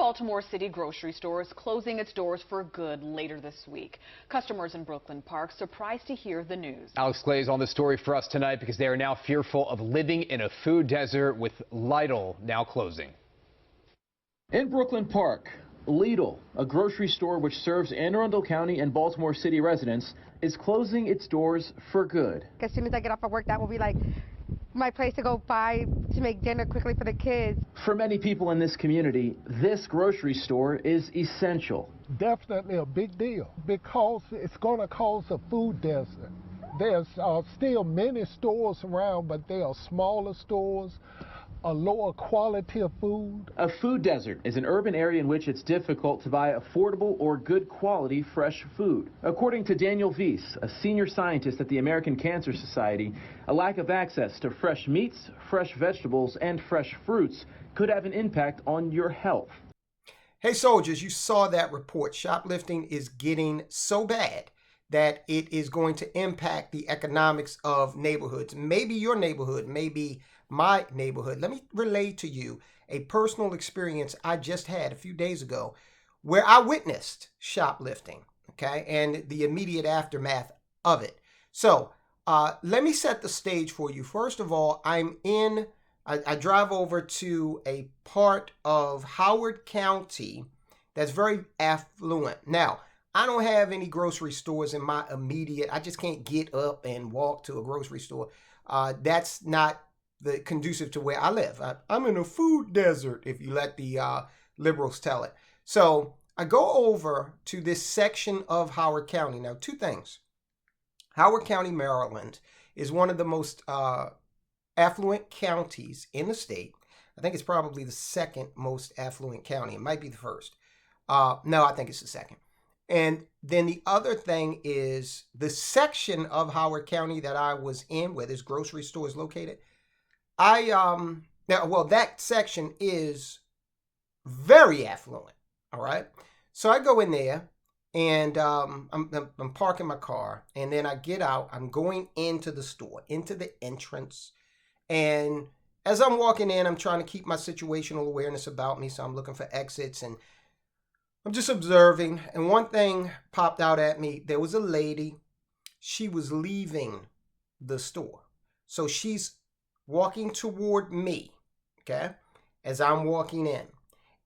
Baltimore City grocery store is closing its doors for good later this week. Customers in Brooklyn Park surprised to hear the news. Alex Clay is on the story for us tonight because they are now fearful of living in a food desert with Lidl now closing. In Brooklyn Park, Lidl, a grocery store which serves Anne Arundel County and Baltimore City residents, is closing its doors for good. As soon as I get off of work, that will be like my place to go buy to make dinner quickly for the kids. For many people in this community, this grocery store is essential. Definitely a big deal because it's going to cause a food desert. There's still many stores around, but they are smaller stores, a lower quality of food. A food desert is an urban area in which it's difficult to buy affordable or good quality fresh food. According to Daniel Weiss, a senior scientist at the American Cancer Society, a lack of access to fresh meats, fresh vegetables, and fresh fruits could have an impact on your health. Hey soldiers, you saw that report. Shoplifting is getting so bad that it is going to impact the economics of neighborhoods. Maybe your neighborhood, maybe my neighborhood. Let me relay to you a personal experience I just had a few days ago where I witnessed shoplifting, okay, and the immediate aftermath of it. So let me set the stage for you. First of all, I drive over to a part of Howard County that's very affluent. Now, I don't have any grocery stores in my immediate, I just can't get up and walk to a grocery store. That's not conducive to where I live. I'm in a food desert, if you let the liberals tell it. So I go over to this section of Howard County. Now, two things. Howard County, Maryland is one of the most affluent counties in the state. I think it's probably the second most affluent county. It might be the first. No, I think it's the second. And then the other thing is the section of Howard County that I was in, where this grocery store is located. That section is very affluent. All right. So I go in there and I'm parking my car, and then I get out. I'm going into the store, into the entrance. And as I'm walking in, I'm trying to keep my situational awareness about me. So I'm looking for exits and I'm just observing. And one thing popped out at me. There was a lady. She was leaving the store. So she's walking toward me, okay, as I'm walking in.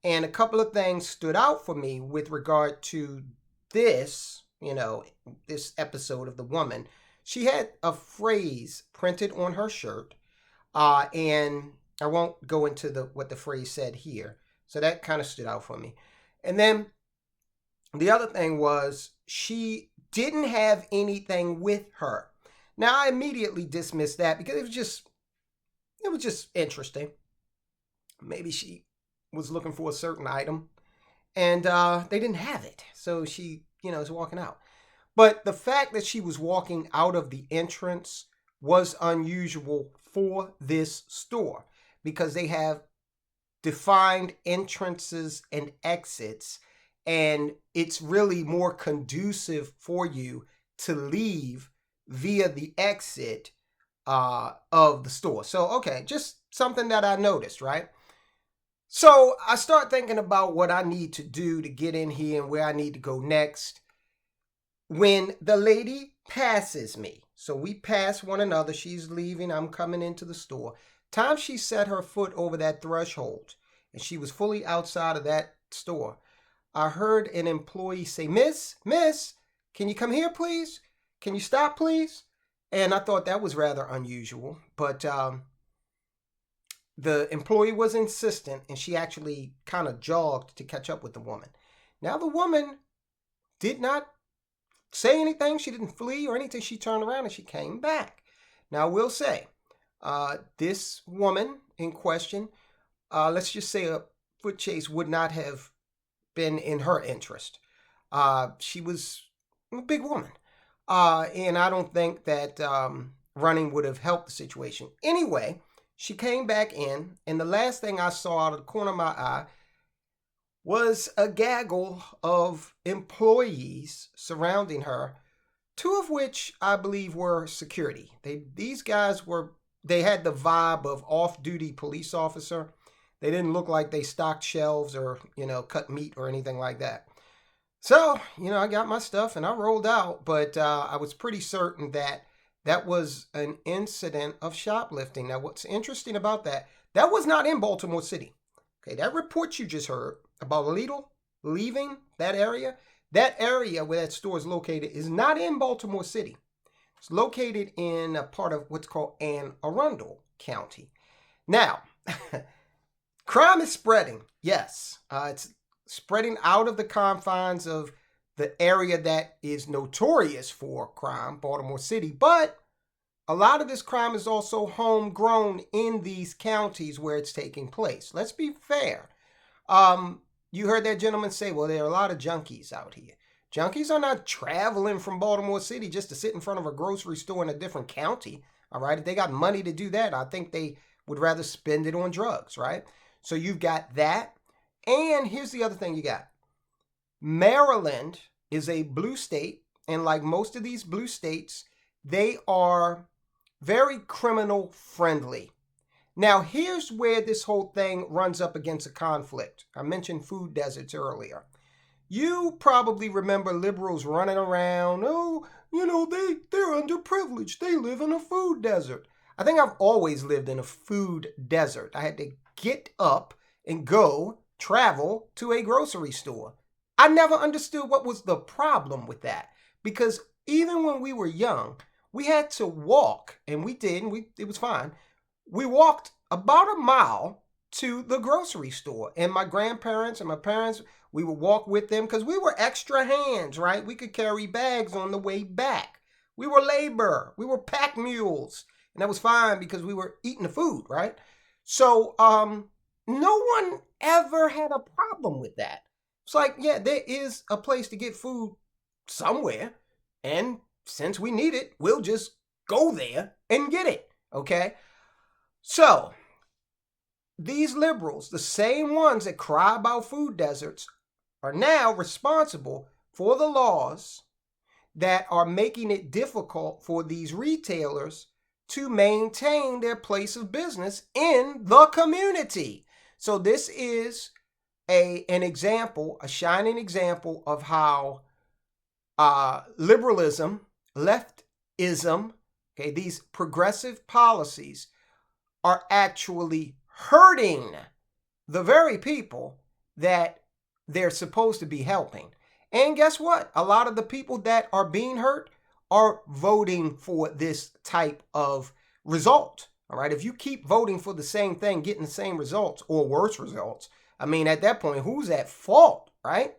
And a couple of things stood out for me with regard to this, this episode of the woman. She had a phrase printed on her shirt, and I won't go into what the phrase said here. So that kind of stood out for me. And then the other thing was she didn't have anything with her. Now, I immediately dismissed that because it was just interesting. Maybe she was looking for a certain item and they didn't have it. So she, is walking out. But the fact that she was walking out of the entrance was unusual for this store because they have defined entrances and exits, and it's really more conducive for you to leave via the exit of the store. So, okay, just something that I noticed, right? So I start thinking about what I need to do to get in here and where I need to go next. When the lady passes me, so we pass one another, she's leaving, I'm coming into the store. Time she set her foot over that threshold and she was fully outside of that store, I heard an employee say, Miss, can you come here, please? Can you stop, please? And I thought that was rather unusual, but the employee was insistent, and she actually kind of jogged to catch up with the woman. Now, the woman did not say anything. She didn't flee or anything. She turned around and she came back. Now, I will say, this woman in question, let's just say a foot chase would not have been in her interest. She was a big woman. And I don't think that running would have helped the situation. Anyway, she came back in, and the last thing I saw out of the corner of my eye was a gaggle of employees surrounding her, two of which I believe were security. These guys had the vibe of off-duty police officer. They didn't look like they stocked shelves or, cut meat or anything like that. So, I got my stuff and I rolled out, but I was pretty certain that that was an incident of shoplifting. Now, what's interesting about that was not in Baltimore City. Okay, that report you just heard about Lidl leaving that area where that store is located is not in Baltimore City. It's located in a part of what's called Anne Arundel County. Now, crime is spreading. Yes, it's spreading out of the confines of the area that is notorious for crime, Baltimore City. But a lot of this crime is also homegrown in these counties where it's taking place. Let's be fair. You heard that gentleman say, well, there are a lot of junkies out here. Junkies are not traveling from Baltimore City just to sit in front of a grocery store in a different county. All right. If they got money to do that, I think they would rather spend it on drugs. Right. So you've got that. And here's the other thing you got. Maryland is a blue state. And like most of these blue states, they are very criminal friendly. Now, here's where this whole thing runs up against a conflict. I mentioned food deserts earlier. You probably remember liberals running around, they're underprivileged. They live in a food desert. I think I've always lived in a food desert. I had to get up and go travel to a grocery store. I never understood what was the problem with that, because even when we were young, we had to walk, and we did, and it was fine. We walked about a mile to the grocery store, and my grandparents and my parents, we would walk with them because we were extra hands, right? We could carry bags on the way back. We were labor. We were pack mules, and that was fine because we were eating the food, right? So no one ever had a problem with that. It's like, yeah, there is a place to get food somewhere, and since we need it, we'll just go there and get it, okay? So, these liberals, the same ones that cry about food deserts, are now responsible for the laws that are making it difficult for these retailers to maintain their place of business in the community. So this is an example, a shining example of how liberalism, leftism, okay, these progressive policies are actually hurting the very people that they're supposed to be helping. And guess what? A lot of the people that are being hurt are voting for this type of result. All right. If you keep voting for the same thing, getting the same results or worse results, I mean, at that point, who's at fault, right?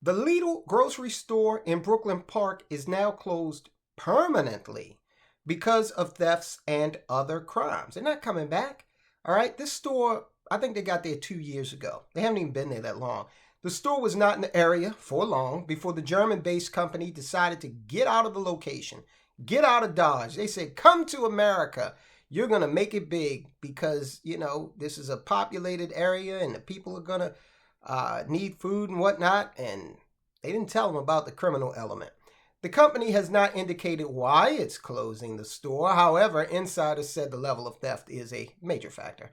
The Lidl grocery store in Brooklyn Park is now closed permanently because of thefts and other crimes. They're not coming back. All right. This store, I think they got there 2 years ago. They haven't even been there that long. The store was not in the area for long before the German-based company decided to get out of the location, get out of Dodge. They said, come to America. You're going to make it big because, this is a populated area and the people are going to need food and whatnot. And they didn't tell them about the criminal element. The company has not indicated why it's closing the store. However, insiders said the level of theft is a major factor.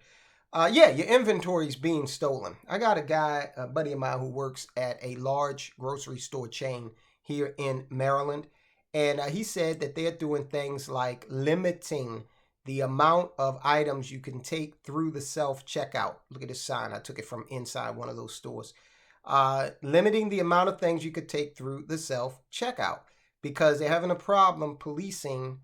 Your inventory is being stolen. I got a buddy of mine who works at a large grocery store chain here in Maryland. And he said that they're doing things like limiting the amount of items you can take through the self-checkout. Look at this sign. I took it from inside one of those stores. Limiting the amount of things you could take through the self-checkout because they're having a problem policing,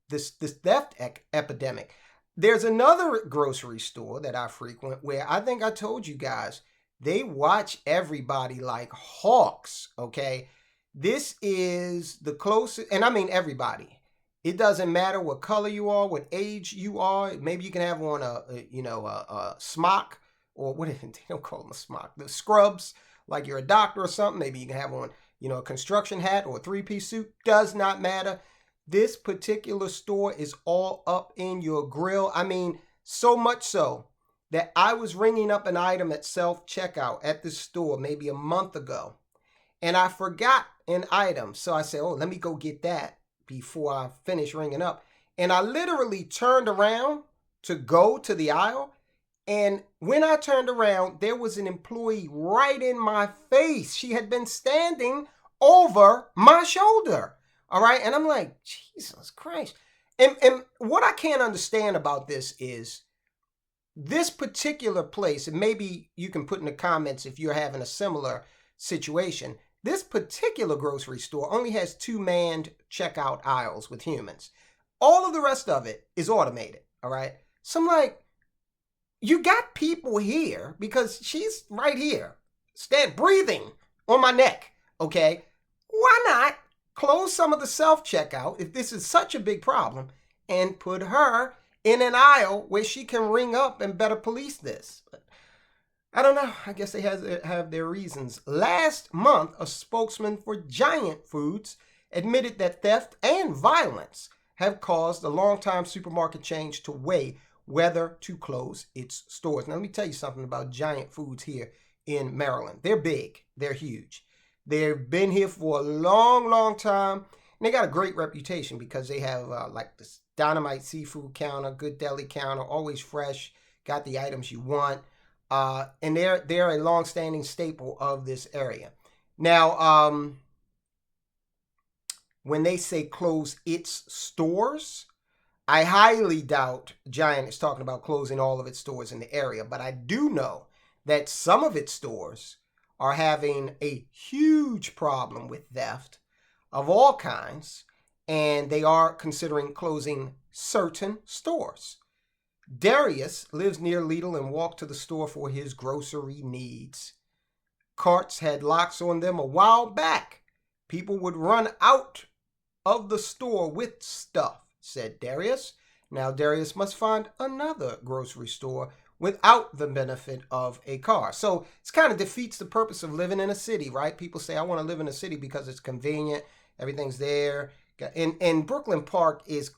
this theft epidemic. There's another grocery store that I frequent where I think I told you guys, they watch everybody like hawks, okay? This is the closest, and I mean everybody. It doesn't matter what color you are, what age you are. Maybe you can have on a smock, or what if they don't call them a smock, the scrubs, like you're a doctor or something. Maybe you can have on, a construction hat or a three-piece suit. Does not matter. This particular store is all up in your grill. I mean, so much so that I was ringing up an item at self-checkout at this store maybe a month ago, and I forgot an item. So I said, let me go get that before I finish ringing up. And I literally turned around to go to the aisle. And when I turned around, there was an employee right in my face. She had been standing over my shoulder. All right. And I'm like, Jesus Christ. And what I can't understand about this is this particular place, and maybe you can put in the comments if you're having a similar situation. This particular grocery store only has 2 manned checkout aisles with humans. All of the rest of it is automated. All right. So I'm like, you got people here because she's right here, breathing on my neck. Okay. Why not close some of the self-checkout if this is such a big problem and put her in an aisle where she can ring up and better police this? But I don't know. I guess they have their reasons. Last month, a spokesman for Giant Foods admitted that theft and violence have caused a longtime supermarket chain to weigh whether to close its stores. Now, let me tell you something about Giant Foods here in Maryland. They're big. They're huge. They've been here for a long, long time. And they got a great reputation because they have like this dynamite seafood counter, good deli counter, always fresh, got the items you want. And they're a long-standing staple of this area. Now, when they say close its stores, I highly doubt Giant is talking about closing all of its stores in the area, but I do know that some of its stores are having a huge problem with theft of all kinds, and they are considering closing certain stores. Darius lives near Lidl and walked to the store for his grocery needs. Carts had locks on them a while back. People would run out of the store with stuff, said Darius. Now Darius must find another grocery store without the benefit of a car. So it kind of defeats the purpose of living in a city, right? People say, I want to live in a city because it's convenient. Everything's there. And Brooklyn Park is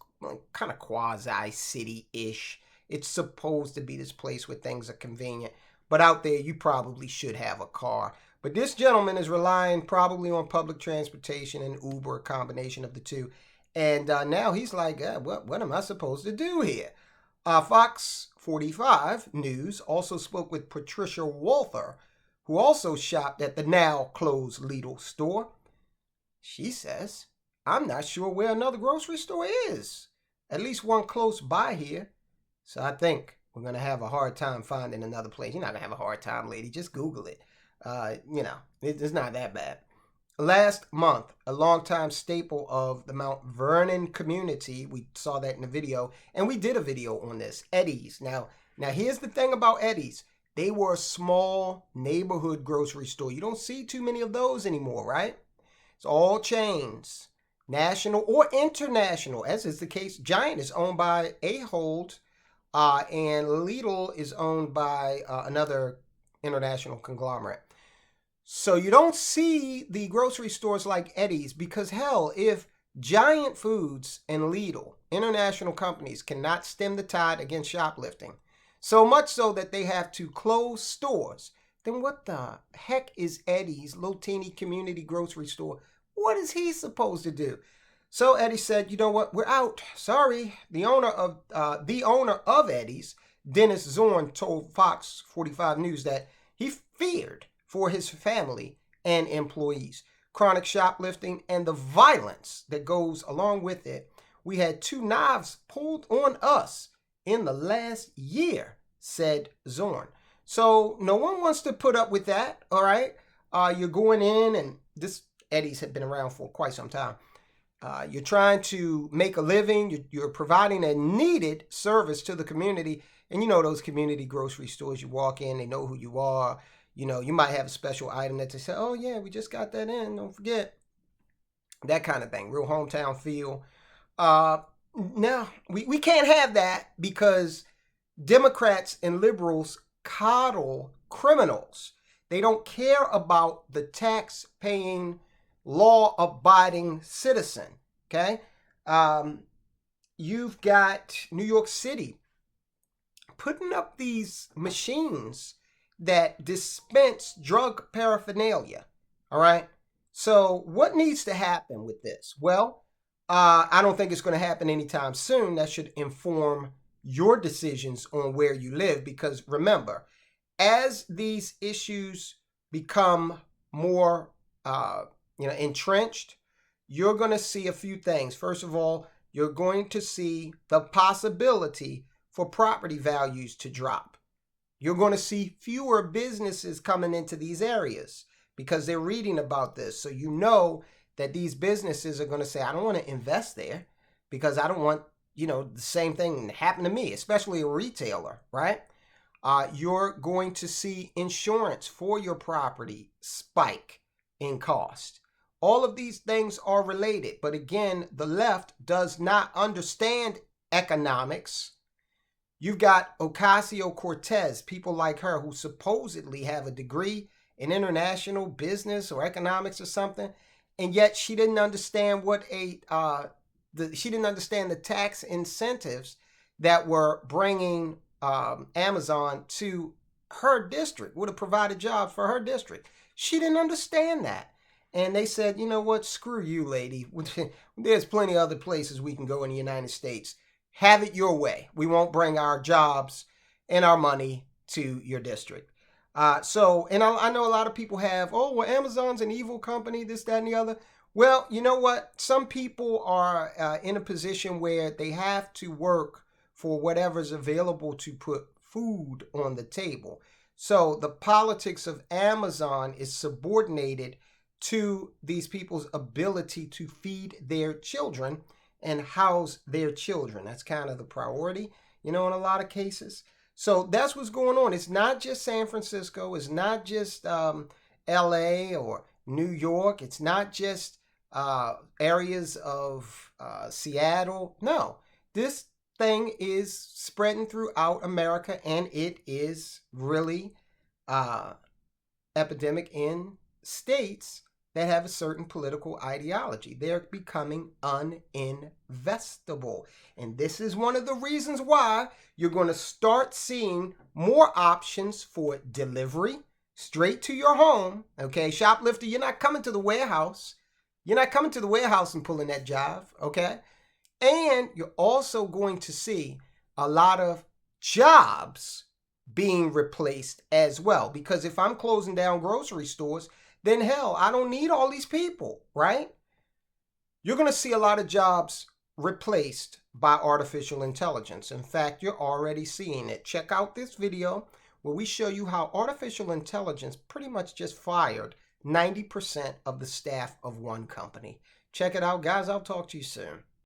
kind of quasi-city-ish. It's supposed to be this place where things are convenient. But out there, you probably should have a car. But this gentleman is relying probably on public transportation and Uber, a combination of the two. And now he's like, what am I supposed to do here? Fox 45 News also spoke with Patricia Walther, who also shopped at the now closed Lidl store. She says, I'm not sure where another grocery store is. At least one close by here. So I think we're going to have a hard time finding another place. You're not going to have a hard time, lady. Just Google it. It's not that bad. Last month, a longtime staple of the Mount Vernon community, we saw that in the video, and we did a video on this, Eddie's. Now here's the thing about Eddie's. They were a small neighborhood grocery store. You don't see too many of those anymore, right? It's all chains, national or international, as is the case. Giant is owned by Ahold, and Lidl is owned by another international conglomerate. So you don't see the grocery stores like Eddie's because, hell, if Giant Foods and Lidl, international companies, cannot stem the tide against shoplifting, so much so that they have to close stores, then what the heck is Eddie's little teeny community grocery store? What is he supposed to do? So Eddie said, you know what, we're out. Sorry. The owner of Eddie's, Dennis Zorn, told Fox 45 News that he feared for his family and employees. Chronic shoplifting and the violence that goes along with it. We had 2 knives pulled on us in the last year, said Zorn. So no one wants to put up with that, all right? You're going in, and this Eddie's had been around for quite some time. You're trying to make a living. You're providing a needed service to the community. And you know those community grocery stores, you walk in, they know who you are. You know, you might have a special item that they say, oh, yeah, we just got that in. Don't forget. That kind of thing. Real hometown feel. Now, we can't have that because Democrats and liberals coddle criminals. They don't care about the tax-paying, law-abiding citizen. Okay? You've got New York City putting up these machines that dispense drug paraphernalia. All right. So what needs to happen with this? Well, I don't think it's going to happen anytime soon. That should inform your decisions on where you live. Because remember, as these issues become more entrenched, you're going to see a few things. First of all, you're going to see the possibility for property values to drop. You're going to see fewer businesses coming into these areas because they're reading about this. So you know that these businesses are going to say, I don't want to invest there because I don't want, the same thing happen to me, especially a retailer, right? You're going to see insurance for your property spike in cost. All of these things are related. But again, the left does not understand economics. You've got Ocasio-Cortez, people like her who supposedly have a degree in international business or economics or something, and yet she didn't understand she didn't understand the tax incentives that were bringing Amazon to her district, would have provided jobs for her district. She didn't understand that. And they said, you know what, screw you, lady. There's plenty of other places we can go in the United States. Have it your way. We won't bring our jobs and our money to your district. I know a lot of people have, Amazon's an evil company, this, that, and the other. Well, you know what? Some people are in a position where they have to work for whatever's available to put food on the table. So the politics of Amazon is subordinated to these people's ability to feed their children and house their children. That's kind of the priority, in a lot of cases. So that's what's going on. It's not just San Francisco. It's not just LA or New York. It's not just areas of Seattle. No, this thing is spreading throughout America, and it is really epidemic in states that have a certain political ideology. They're becoming uninvestable. And this is one of the reasons why you're going to start seeing more options for delivery straight to your home. Okay, shoplifter, you're not coming to the warehouse. You're not coming to the warehouse and pulling that job, okay? And you're also going to see a lot of jobs being replaced as well. Because if I'm closing down grocery stores, then hell, I don't need all these people, right? You're going to see a lot of jobs replaced by artificial intelligence. In fact, you're already seeing it. Check out this video where we show you how artificial intelligence pretty much just fired 90% of the staff of one company. Check it out, guys. I'll talk to you soon.